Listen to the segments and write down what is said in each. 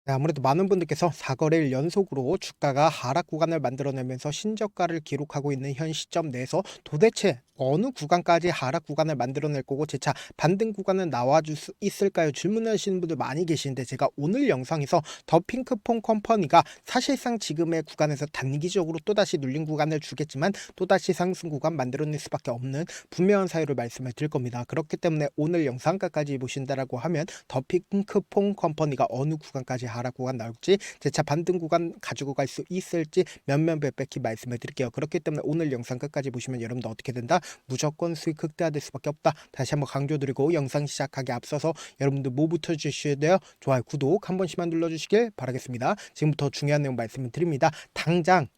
네, 아무래도 많은 분들께서 4거래일 연속으로 주가가 하락 구간을 만들어내면서 신저가를 기록하고 있는 현 시점 내에서 도대체 어느 구간까지 하락 구간을 만들어낼 거고 재차 반등 구간은 나와줄 수 있을까요? 질문하시는 분들 많이 계시는데 제가 오늘 영상에서 더 핑크퐁 컴퍼니가 사실상 지금의 구간에서 단기적으로 또다시 눌린 구간을 주겠지만 또다시 상승 구간 만들어낼 수밖에 없는 분명한 사유를 말씀을 드릴 겁니다. 그렇기 때문에 오늘 영상 끝까지 보신다라고 하면 더 핑크퐁 컴퍼니가 어느 구간까지 하락 구간 나올지 재차 반등 구간 가지고 갈 수 있을지 면면백백히 말씀을 드릴게요. 그렇기 때문에 오늘 영상 끝까지 보시면 여러분도 어떻게 된다? 무조건 수익 극대화될 수밖에 없다. 다시 한번 강조드리고 영상 시작하기 앞서서 여러분들 뭐부터 주셔야 돼요? 좋아요, 구독 한 번씩만 눌러주시길 바라겠습니다. 지금부터 중요한 내용 말씀을 드립니다. 당장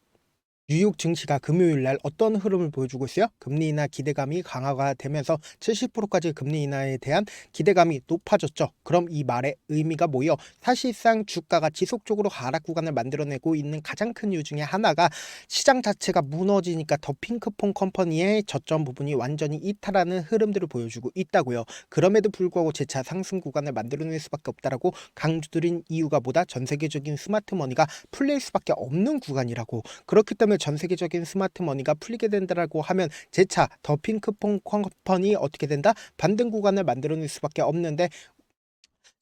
뉴욕 증시가 금요일 날 어떤 흐름을 보여주고 있어요? 금리 인하 기대감이 강화가 되면서 70%까지 금리 인하에 대한 기대감이 높아졌죠. 그럼 이 말의 의미가 뭐예요? 사실상 주가가 지속적으로 하락 구간을 만들어내고 있는 가장 큰 이유 중에 하나가 시장 자체가 무너지니까 더 핑크퐁 컴퍼니의 저점 부분이 완전히 이탈하는 흐름들을 보여주고 있다고요. 그럼에도 불구하고 재차 상승 구간을 만들어낼 수밖에 없다라고 강조드린 이유가 뭐다? 전 세계적인 스마트 머니가 풀릴 수밖에 없는 구간이라고. 그렇기 때문에 전 세계적인 스마트 머니가 풀리게 된다라고 하면 재차 더 핑크퐁 컴퍼니 어떻게 된다? 반등 구간을 만들어낼 수밖에 없는데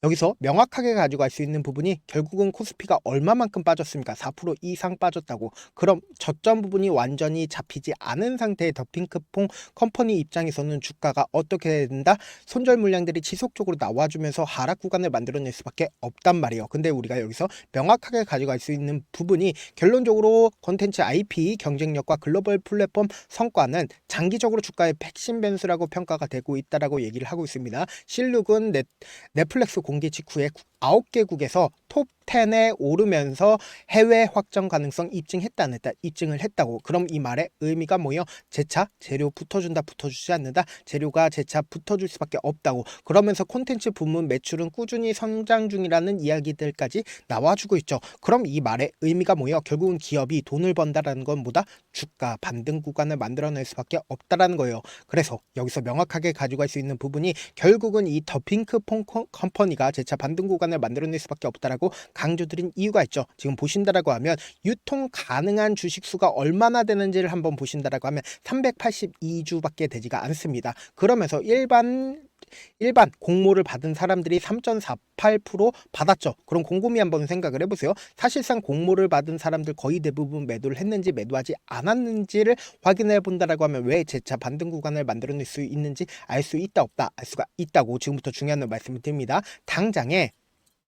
여기서 명확하게 가져갈 수 있는 부분이 결국은 코스피가 얼마만큼 빠졌습니까? 4% 이상 빠졌다고. 그럼 저점 부분이 완전히 잡히지 않은 상태의 더 핑크퐁 컴퍼니 입장에서는 주가가 어떻게 된다? 손절 물량들이 지속적으로 나와주면서 하락 구간을 만들어낼 수밖에 없단 말이에요. 근데 우리가 여기서 명확하게 가져갈 수 있는 부분이 결론적으로 콘텐츠 IP 경쟁력과 글로벌 플랫폼 성과는 장기적으로 주가의 핵심 변수라고 평가가 되고 있다라고 얘기를 하고 있습니다. 실룩은 넷플릭스 공개 직후에 9개국에서 톱 10에 오르면서 해외 확정 가능성 입증했다 안 했다? 입증을 했다고. 그럼 이 말의 의미가 뭐예요? 재차 재료 붙어준다 붙어주지 않는다? 재료가 재차 붙어줄 수밖에 없다고. 그러면서 콘텐츠 부문 매출은 꾸준히 성장 중이라는 이야기들까지 나와주고 있죠. 그럼 이 말의 의미가 뭐예요? 결국은 기업이 돈을 번다라는 건 뭐다? 주가 반등 구간을 만들어낼 수밖에 없다라는 거예요. 그래서 여기서 명확하게 가져갈 수 있는 부분이 결국은 이 더 핑크퐁 컴퍼니가 재차 반등 구간을 만들어낼 수밖에 없다라고 강조드린 이유가 있죠. 지금 보신다라고 하면 유통 가능한 주식 수가 얼마나 되는지를 한번 보신다라고 하면 382주밖에 되지가 않습니다. 그러면서 일반 공모를 받은 사람들이 3.48% 받았죠. 그럼 곰곰이 한번 생각을 해보세요. 사실상 공모를 받은 사람들 거의 대부분 매도를 했는지 매도하지 않았는지를 확인해 본다라고 하면 왜 재차 반등 구간을 만들어낼 수 있는지 알 수 있다 없다? 알 수가 있다고 지금부터 중요한 말씀을 드립니다. 당장에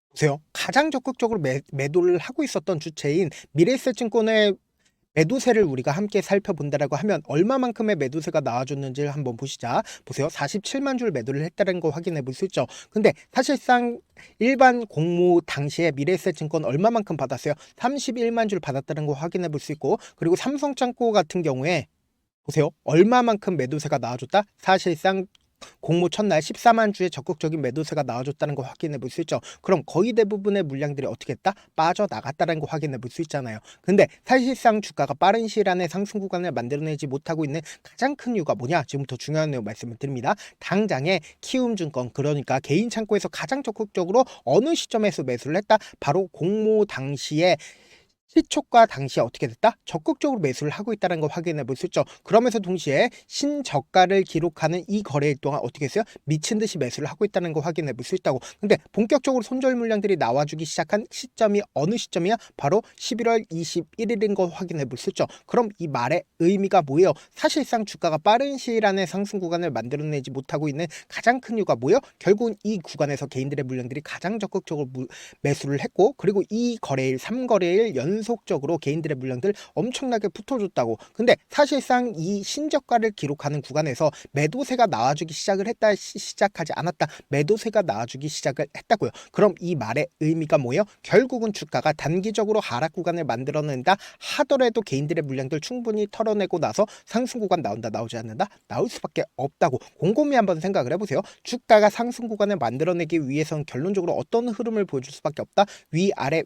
보세요. 가장 적극적으로 매도를 하고 있었던 주체인 미래에셋증권의 매도세를 우리가 함께 살펴본다라고 하면 얼마만큼의 매도세가 나와줬는지를 한번 보시자. 보세요. 47만 줄 매도를 했다는 거 확인해 볼 수 있죠. 근데 사실상 일반 공모 당시에 미래에셋증권 얼마만큼 받았어요? 31만 줄 받았다는 거 확인해 볼 수 있고, 그리고 삼성창고 같은 경우에 보세요. 얼마만큼 매도세가 나와줬다? 사실상 공모 첫날 14만 주의 적극적인 매도세가 나와줬다는 거 확인해 볼 수 있죠. 그럼 거의 대부분의 물량들이 어떻게 했다? 빠져나갔다는 거 확인해 볼 수 있잖아요. 근데 사실상 주가가 빠른 시일 안에 상승 구간을 만들어내지 못하고 있는 가장 큰 이유가 뭐냐? 지금부터 중요한 내용 말씀을 드립니다. 당장에 키움증권, 그러니까 개인 창고에서 가장 적극적으로 어느 시점에서 매수를 했다? 바로 공모 당시에 시초가 당시에 어떻게 됐다? 적극적으로 매수를 하고 있다는 걸 확인해 볼 수 있죠. 그러면서 동시에 신저가를 기록하는 이 거래일 동안 어떻게 했어요? 미친 듯이 매수를 하고 있다는 걸 확인해 볼 수 있다고. 근데 본격적으로 손절 물량들이 나와주기 시작한 시점이 어느 시점이야? 바로 11월 21일인 걸 확인해 볼 수 있죠. 그럼 이 말의 의미가 뭐예요? 사실상 주가가 빠른 시일 안에 상승 구간을 만들어내지 못하고 있는 가장 큰 이유가 뭐예요? 결국은 이 구간에서 개인들의 물량들이 가장 적극적으로 매수를 했고, 그리고 이 거래일 3거래일 연속적으로 개인들의 물량들 엄청나게 붙어줬다고. 근데 사실상 이 신저가를 기록하는 구간에서 매도세가 나와주기 시작을 했다, 시작하지 않았다, 매도세가 나와주기 시작을 했다고요. 그럼 이 말의 의미가 뭐예요? 결국은 주가가 단기적으로 하락 구간을 만들어낸다 하더라도 개인들의 물량들 충분히 털어내고 나서 상승 구간 나온다, 나오지 않는다? 나올 수밖에 없다고. 곰곰이 한번 생각을 해보세요. 주가가 상승 구간을 만들어내기 위해서는 결론적으로 어떤 흐름을 보여줄 수밖에 없다? 위아래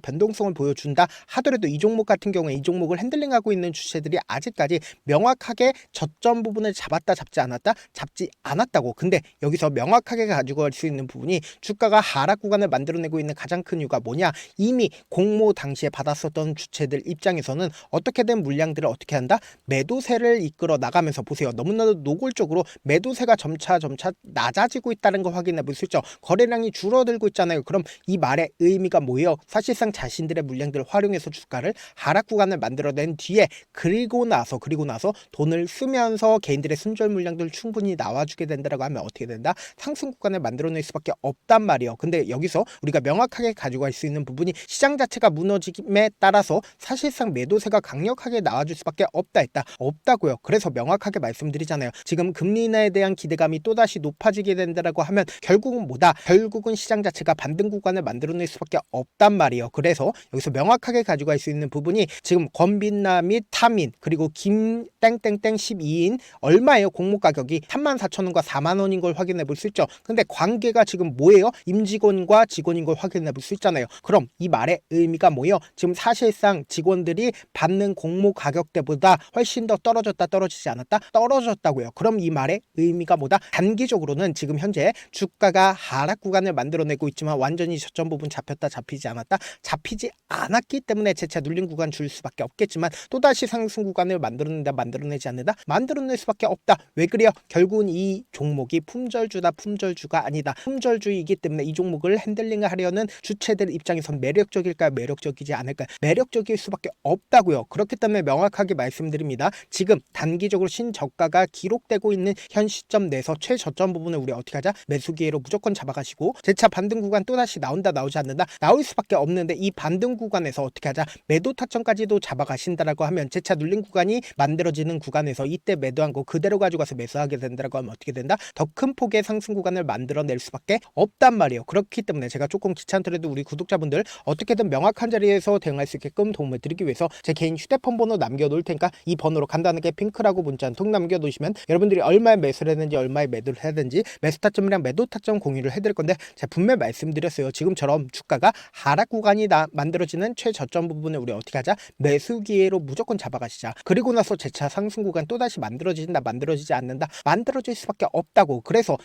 변동성을 보여준다 하더라도 이 종목 같은 경우에 이 종목을 핸들링하고 있는 주체들이 아직까지 명확하게 저점 부분을 잡았다 잡지 않았다 잡지 않았다고. 근데 여기서 명확하게 가지고 갈 수 있는 부분이 주가가 하락 구간을 만들어내고 있는 가장 큰 이유가 뭐냐, 이미 공모 당시에 받았었던 주체들 입장에서는 어떻게든 물량들을 어떻게 한다, 매도세를 이끌어 나가면서 보세요. 너무나도 노골적으로 매도세가 점차 낮아지고 있다는 거 확인해 볼 수 있죠. 거래량이 줄어들고 있잖아요. 그럼 이 말의 의미가 뭐예요? 사실상 자신들의 물량들을 활용해서 주가를 하락 구간을 만들어낸 뒤에 그리고 나서 돈을 쓰면서 개인들의 순절 물량들 충분히 나와주게 된다라고 하면 어떻게 된다? 상승 구간을 만들어낼 수밖에 없단 말이에요. 근데 여기서 우리가 명확하게 가지고 갈 수 있는 부분이 시장 자체가 무너짐에 따라서 사실상 매도세가 강력하게 나와줄 수밖에 없다고요. 그래서 명확하게 말씀드리잖아요. 지금 금리 인하에 대한 기대감이 또다시 높아지게 된다라고 하면 결국은 뭐다? 결국은 시장 자체가 반등 구간을 만들어낼 수밖에 없단 말이에요. 그래서 여기서 명확하게 가지고 갈 수 있는 부분이 지금 권빈나 및 타민 그리고 김 땡땡땡 12인 얼마예요? 공모 가격이 34,000원과 4만원인 걸 확인해 볼 수 있죠. 근데 관계가 지금 뭐예요? 임직원과 직원인 걸 확인해 볼 수 있잖아요. 그럼 이 말의 의미가 뭐예요? 지금 사실상 직원들이 받는 공모 가격대보다 훨씬 더 떨어지지 않았다? 떨어졌다고요. 그럼 이 말의 의미가 뭐다? 단기적으로는 지금 현재 주가가 하락 구간을 만들어내고 있지만 완전히 저점 부분 잡혔다 잡히지 않았다? 잡히지 않았기 때문에 재차 눌린 구간 줄 수밖에 없겠지만 또다시 상승 구간을 만들어내지 않는다? 만들어낼 수밖에 없다. 왜 그래요? 결국은 이 종목이 품절주가 아니다. 품절주이기 때문에 이 종목을 핸들링을 하려는 주체들 입장에선 매력적일까요? 매력적이지 않을까요? 매력적일 수밖에 없다고요. 그렇기 때문에 명확하게 말씀드립니다. 지금 단기적으로 신저가가 기록되고 있는 현 시점 내에서 최저점 부분을 우리 어떻게 하자? 매수 기회로 무조건 잡아가시고 재차 반등 구간 또다시 나온다 나오지 않는다? 나올 수밖에 없는데 이 반등 구간에서 어떻게 하자? 매도 타점까지도 잡아가신다라고 하면 재차 눌린 구간이 만들어지는 구간에서 이때 매도한 거 그대로 가져가서 매수하게 된다라고 하면 어떻게 된다? 더 큰 폭의 상승 구간을 만들어낼 수밖에 없단 말이에요. 그렇기 때문에 제가 조금 귀찮더라도 우리 구독자분들 어떻게든 명확한 자리에서 대응할 수 있게끔 도움을 드리기 위해서 제 개인 휴대폰 번호 남겨놓을 테니까 이 번호로 간단하게 핑크라고 문자 한 통 남겨놓으시면 여러분들이 얼마에 매수를 했는지 얼마에 매도를 해야 되는지 매수 타점이랑 매도 타점 공유를 해드릴 건데 제가 분명히 말씀드렸어요. 지금처럼 주가가 하락 구간이 만들어지는 최저점 부분을 우리 어떻게 하자? 매수 기회로 무조건 잡아가시자. 그리고 나서 재차 상승 구간 또다시 만들어진다 만들어지지 않는다 만들어질 수밖에 없다고. 그래서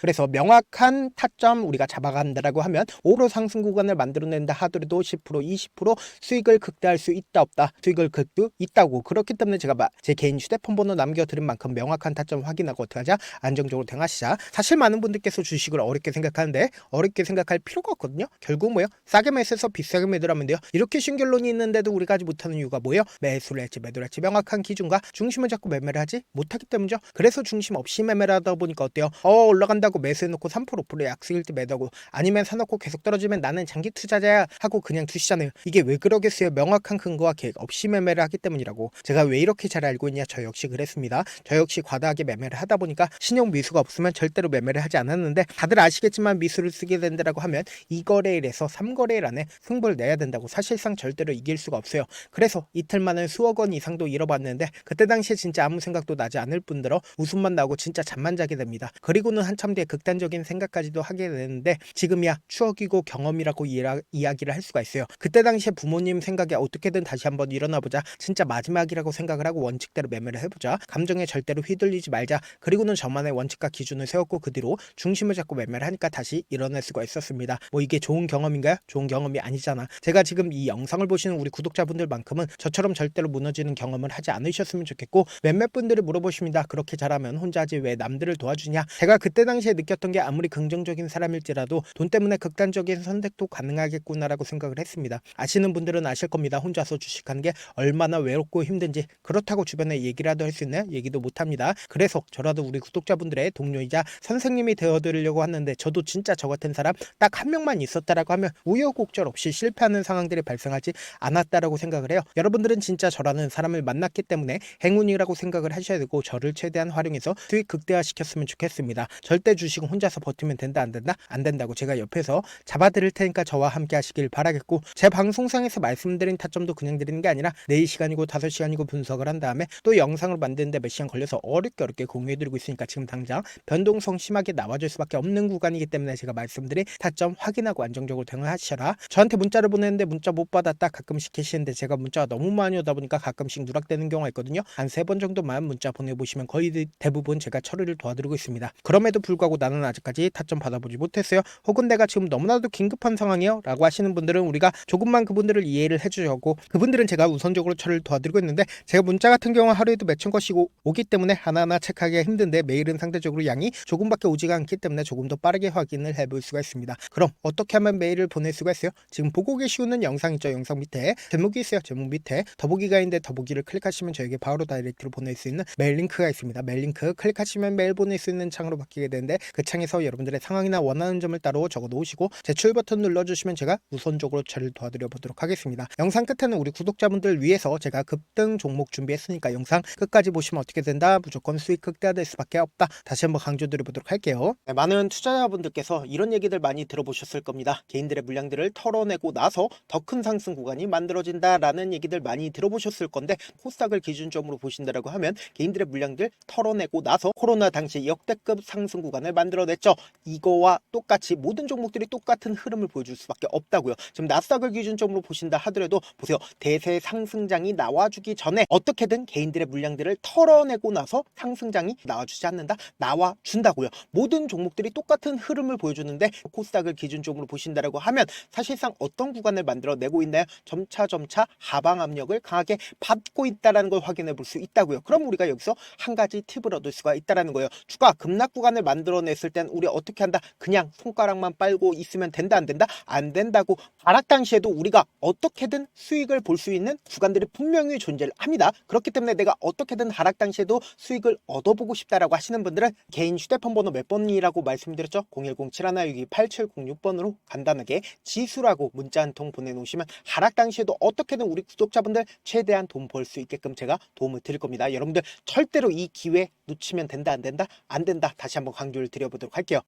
명확한 타점 우리가 잡아간다라고 하면 오로 상승 구간을 만들어낸다 하더라도 10% 20% 수익을 극대화할 수 있다 없다? 수익을 극도 있다고. 그렇기 때문에 제가 제 개인 휴대폰 번호 남겨드린 만큼 명확한 타점 확인하고 어떻게 하자? 안정적으로 대응하시자. 사실 많은 분들께서 주식을 어렵게 생각하는데 어렵게 생각할 필요가 없거든요. 결국 뭐예요? 싸게 매수해서 비싸게 매도하면 돼요. 이렇게 신결론이 있는데도 우리가 하지 못하는 이유가 뭐예요? 매수를 할지 매도를 할지 명확한 기준과 중심을 잡고 매매를 하지 못하기 때문이죠. 그래서 중심 없이 매매를 하다 보니까 어때요? 올라간다고 매수해놓고 3% 5% 약수일 때 매도하고 아니면 사놓고 계속 떨어지면 나는 장기 투자자야 하고 그냥 두시잖아요. 이게 왜 그러겠어요? 명확한 근거와 계획 없이 매매를 하기 때문이라고. 제가 왜 이렇게 잘 알고 있냐? 저 역시 그랬습니다. 저 역시 과다하게 매매를 하다 보니까 신용 미수가 없으면 절대로 매매를 하지 않았는데 다들 아시겠지만 미수를 쓰게 된다라고 하면 2거래일에서 3거래일 안에 승부를 내야 된다고. 사실상 절대로 이길 수가 없어요. 그래서 이틀 만에 수억 원 이상도 잃어봤는데 그때 당시에 진짜 아무 생각도 나지 않을 뿐더러 웃음만 나고 진짜 잠만 자게 됩니다. 그리고는 한참 뒤에 극단적인 생각까지도 하게 되는데 지금이야 추억이고 경험이라고 이야기를 할 수가 있어요. 그때 당시에 부모님 생각에 어떻게든 다시 한번 일어나보자. 진짜 마지막이라고 생각을 하고 원칙대로 매매를 해보자. 감정에 절대로 휘둘리지 말자. 그리고는 저만의 원칙과 기준을 세웠고 그 뒤로 중심을 잡고 매매를 하니까 다시 일어날 수가 있었습니다. 뭐 이게 좋은 경험인가요? 좋은 경험이 아니잖아. 제가 지금 이 영상을 보시는 우리 구독자분들만큼은 저처럼 절대로 무너지는 경험을 하지 않으셨으면 좋겠고 몇몇 분들이 물어보십니다. 그렇게 잘하면 혼자 하지 왜 남들을 도와주냐? 제가 그때 당시에 느꼈던 게 아무리 긍정적인 사람일지라도 돈 때문에 극단적인 선택도 가능하겠구나라고 생각을 했습니다. 아시는 분들은 아실 겁니다. 혼자서 주식하는 게 얼마나 외롭고 힘든지. 그렇다고 주변에 얘기라도 할 수 있나요? 얘기도 못합니다. 그래서 저라도 우리 구독자분들의 동료이자 선생님이 되어드리려고 하는데 저도 진짜 저 같은 사람 딱 한 명만 있었다라고 하면 우여곡절 없이 실패하는 상황들이 발생하지 않았다라고 생각을 해요. 여러분들은 진짜 저라는 사람을 만났기 때문에 행운이라고 생각을 하셔야 되고 저를 최대한 활용해서 수익 극대화시켰으면 좋겠습니다. 절대 주식은 혼자서 버티면 된다 안 된다? 안 된다고 제가 옆에서 잡아드릴 테니까 저와 함께 하시길 바라겠고 제 방송상에서 말씀드린 타점도 그냥 드리는 게 아니라 4시간이고 5시간이고 분석을 한 다음에 또 영상을 만드는데 몇 시간 걸려서 어렵게 공유해드리고 있으니까 지금 당장 변동성 심하게 나와줄 수밖에 없는 구간이기 때문에 제가 말씀드린 타점 확인하고 안정적으로 대응하셔라. 저한테 문자를 보냈는데 문자 못 받았다. 가끔씩 계시는데 제가 문자가 너무 많이 오다 보니까 가끔씩 누락되는 경우가 있거든요. 한 3번 정도만 문자 보내보시면 거의 대부분 제가 처리를 도와드리고 있습니다. 그럼에도 불구하고 나는 아직까지 타점 받아보지 못했어요. 혹은 내가 지금 너무나도 긴급한 상황이요 라고 하시는 분들은 우리가 조금만 그분들을 이해를 해주려고 그분들은 제가 우선적으로 처리를 도와드리고 있는데, 제가 문자 같은 경우 하루에도 몇천 건씩 오기 때문에 하나하나 체크하기가 힘든데 메일은 상대적으로 양이 조금밖에 오지가 않기 때문에 조금 더 빠르게 확인을 해볼 수가 있습니다. 그럼 어떻게 하면 메일을 보낼 수가 있어요? 지금 보고 계시는 영상 있죠? 영상 밑에 제목이 있어요. 제목 밑에 더보기가 있는데 더보기를 클릭하시면 저에게 바로 다이렉트로 보낼 수 있는 메일 링크가 있습니다. 메일 링크 클릭하시면 메일 보낼 수 있는 창으로 바뀌게 되는데, 그 창에서 여러분들의 상황이나 원하는 점을 따로 적어 놓으시고 제출 버튼 눌러주시면 제가 우선적으로 처리를 도와드려 보도록 하겠습니다. 영상 끝에는 우리 구독자분들 위해서 제가 급등 종목 준비했으니까 영상 끝까지 보시면 어떻게 된다, 무조건 수익 극대화될 수밖에 없다, 다시 한번 강조드려 보도록 할게요. 네, 많은 투자자분들께서 이런 얘기들 많이 들어보셨을 겁니다. 개인들의 물량들을 털어내고 나서 더 큰 상승 구간이 만들어진다라는 얘기들 많이 들어보셨을 건데, 코스닥을 기준점으로 보신다라고 하면 개인들의 물량들 털어내고 나서 코로나 당시 역대급 상승 구간을 만들어냈죠. 이거와 똑같이 모든 종목들이 똑같은 흐름을 보여줄 수밖에 없다고요. 지금 나스닥을 기준점으로 보신다 하더라도 보세요. 대세 상승장이 나와주기 전에 어떻게든 개인들의 물량들을 털어내고 나서 상승장이 나와주지 않는다? 나와준다고요. 모든 종목들이 똑같은 흐름을 보여주는데, 코스닥을 기준점으로 보신다라고 하면 사실상 어떤 구간을 만들어내고 있나요? 점차 하방 압력을 강하게 받고 있다는 걸 확인해 볼 수 있다고요. 그럼 우리가 여기서 한 가지 팁을 얻을 수가 있다는 거예요. 주가 급락 구간을 만들어냈을 땐 우리 어떻게 한다? 그냥 손가락만 빨고 있으면 된다, 안 된다? 안 된다고. 하락 당시에도 우리가 어떻게든 수익을 볼 수 있는 구간들이 분명히 존재를 합니다. 그렇기 때문에 내가 어떻게든 하락 당시에도 수익을 얻어보고 싶다라고 하시는 분들은 개인 휴대폰 번호 몇 번이라고 말씀드렸죠? 010-7162-8706번으로 간단하게 지수라고 문자 한 통 보내놓으시면 하락 당시에도 어떻게든 우리 구독자분들 최대한 돈 벌 수 있게끔 제가 도움을 드릴 겁니다. 여러분들 절대로 이 기회 놓치면 된다, 안 된다? 안 된다. 다시 한번 강조를 드려보도록 할게요.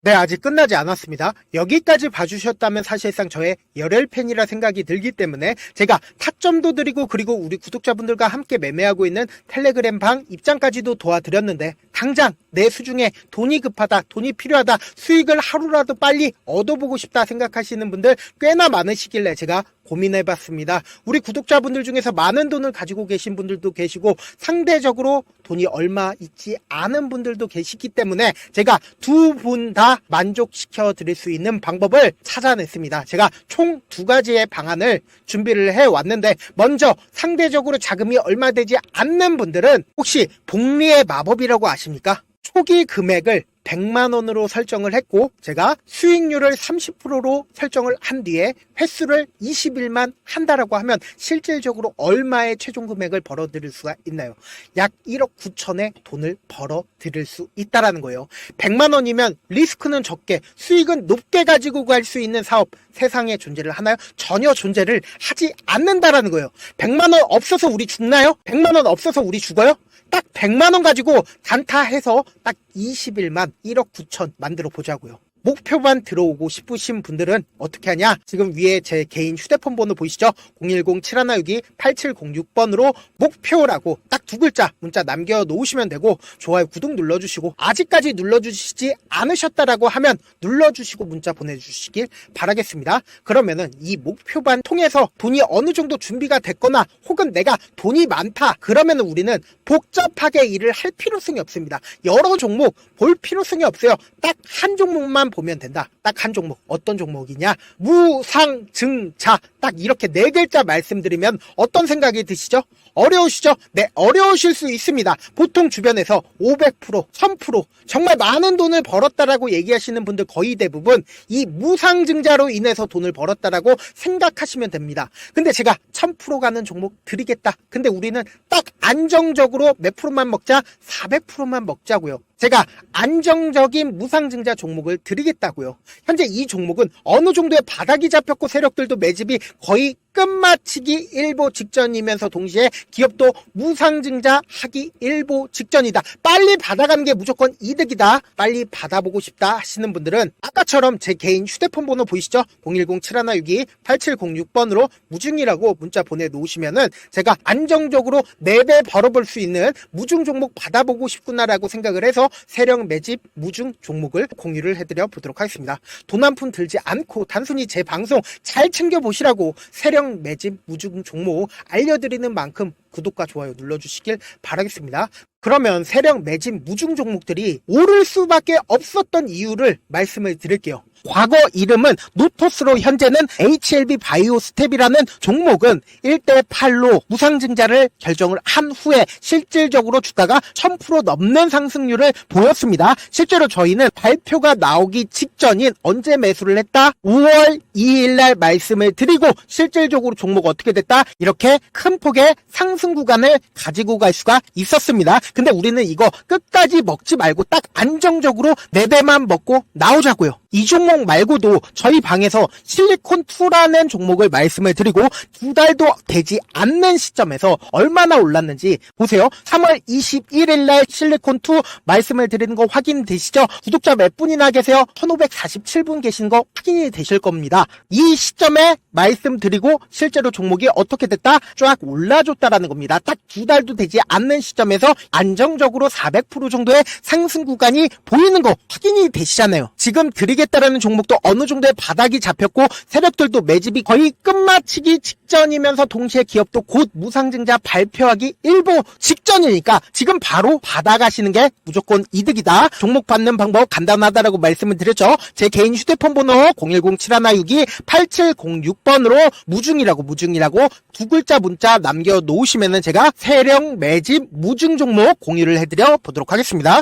네, 아직 끝나지 않았습니다. 여기까지 봐주셨다면 사실상 저의 열혈 팬이라 생각이 들기 때문에 제가 타점도 드리고, 그리고 우리 구독자분들과 함께 매매하고 있는 텔레그램 방 입장까지도 도와드렸는데, 당장 내 수중에 돈이 급하다, 돈이 필요하다, 수익을 하루라도 빨리 얻어보고 싶다 생각하시는 분들 꽤나 많으시길래 제가 고민해봤습니다. 우리 구독자분들 중에서 많은 돈을 가지고 계신 분들도 계시고 상대적으로 돈이 얼마 있지 않은 분들도 계시기 때문에 제가 두 분 다 만족시켜 드릴 수 있는 방법을 찾아냈습니다. 제가 총 2가지의 방안을 준비를 해왔는데, 먼저 상대적으로 자금이 얼마 되지 않는 분들은 혹시 복리의 마법이라고 아십니까? 초기 금액을 100만원으로 설정을 했고, 제가 수익률을 30%로 설정을 한 뒤에 횟수를 20일만 한다라고 하면 실질적으로 얼마의 최종 금액을 벌어들일 수가 있나요? 약 1억 9천의 돈을 벌어들일 수 있다라는 거예요. 100만원이면 리스크는 적게 수익은 높게 가지고 갈 수 있는 사업, 세상에 존재를 하나요? 전혀 존재를 하지 않는다라는 거예요. 100만원 없어서 우리 죽나요? 100만원 없어서 우리 죽어요? 딱 100만원 가지고 단타해서 딱 20일만 1억 9천 만들어 보자고요. 목표만 들어오고 싶으신 분들은 어떻게 하냐? 지금 위에 제 개인 휴대폰 번호 보이시죠? 010-7162-8706번으로 목표라고 딱 2글자 문자 남겨놓으시면 되고, 좋아요, 구독 눌러주시고, 아직까지 눌러주시지 않으셨다라고 하면 눌러주시고 문자 보내주시길 바라겠습니다. 그러면은 이 목표반 통해서 돈이 어느 정도 준비가 됐거나, 혹은 내가 돈이 많다 그러면은 우리는 복잡하게 일을 할 필요성이 없습니다. 여러 종목 볼 필요성이 없어요. 딱 한 종목만 보면 된다. 딱 한 종목. 어떤 종목이냐? 무상증자. 딱 이렇게 4글자 말씀드리면 어떤 생각이 드시죠? 어려우시죠? 네, 어려우실 수 있습니다. 보통 주변에서 500%, 1000% 정말 많은 돈을 벌었다라고 얘기하시는 분들 거의 대부분 이 무상증자로 인해서 돈을 벌었다라고 생각하시면 됩니다. 근데 제가 1000% 가는 종목 드리겠다. 근데 우리는 딱 안정적으로 몇 프로만 먹자? 400%만 먹자고요. 제가 안정적인 무상증자 종목을 드리겠다고요. 현재 이 종목은 어느 정도의 바닥이 잡혔고 세력들도 매집이 거의 끝마치기 일보 직전이면서 동시에 기업도 무상증자 하기 일보 직전이다. 빨리 받아가는 게 무조건 이득이다. 빨리 받아보고 싶다 하시는 분들은 아까처럼 제 개인 휴대폰 번호 보이시죠? 010-7162-8706번으로 무중이라고 문자 보내놓으시면은 제가 안정적으로 4배 벌어볼 수 있는 무중 종목 받아보고 싶구나라고 생각을 해서 세력 매집 무중 종목을 공유를 해드려 보도록 하겠습니다. 돈 한 푼 들지 않고 단순히 제 방송 잘 챙겨보시라고 세력 세력 매집 무중 종목 알려드리는 만큼 구독과 좋아요 눌러주시길 바라겠습니다. 그러면 세력 매집 무중 종목들이 오를 수밖에 없었던 이유를 말씀을 드릴게요. 과거 이름은 노토스로 현재는 HLB 바이오스텝이라는 종목은 1대8로 무상증자를 결정을 한 후에 실질적으로 주가가 1000% 넘는 상승률을 보였습니다. 실제로 저희는 발표가 나오기 직전인 언제 매수를 했다? 5월 2일 날 말씀을 드리고 실질적으로 종목 어떻게 됐다? 이렇게 큰 폭의 상승 구간을 가지고 갈 수가 있었습니다. 근데 우리는 이거 끝까지 먹지 말고 딱 안정적으로 4배만 먹고 나오자고요. 이 종목 말고도 저희 방에서 실리콘2라는 종목을 말씀을 드리고 2달도 되지 않는 시점에서 얼마나 올랐는지 보세요. 3월 21일 날 실리콘2 말씀을 드리는 거 확인되시죠? 구독자 몇 분이나 계세요? 1547분 계신 거 확인이 되실 겁니다. 이 시점에 말씀드리고 실제로 종목이 어떻게 됐다? 쫙 올라줬다라는 겁니다. 딱 2달도 되지 않는 시점에서 안정적으로 400% 정도의 상승 구간이 보이는 거 확인이 되시잖아요. 지금 드리겠다라는 종목도 어느 정도의 바닥이 잡혔고 세력들도 매집이 거의 끝마치기 직전이면서 동시에 기업도 곧 무상증자 발표하기 일보 직전이니까 지금 바로 받아가시는 게 무조건 이득이다. 종목 받는 방법 간단하다라고 말씀을 드렸죠. 제 개인 휴대폰 번호 010-7162-8706번으로 무중이라고 두 글자 문자 남겨놓으시면은 제가 세력 매집 무중 종목 공유를 해드려 보도록 하겠습니다.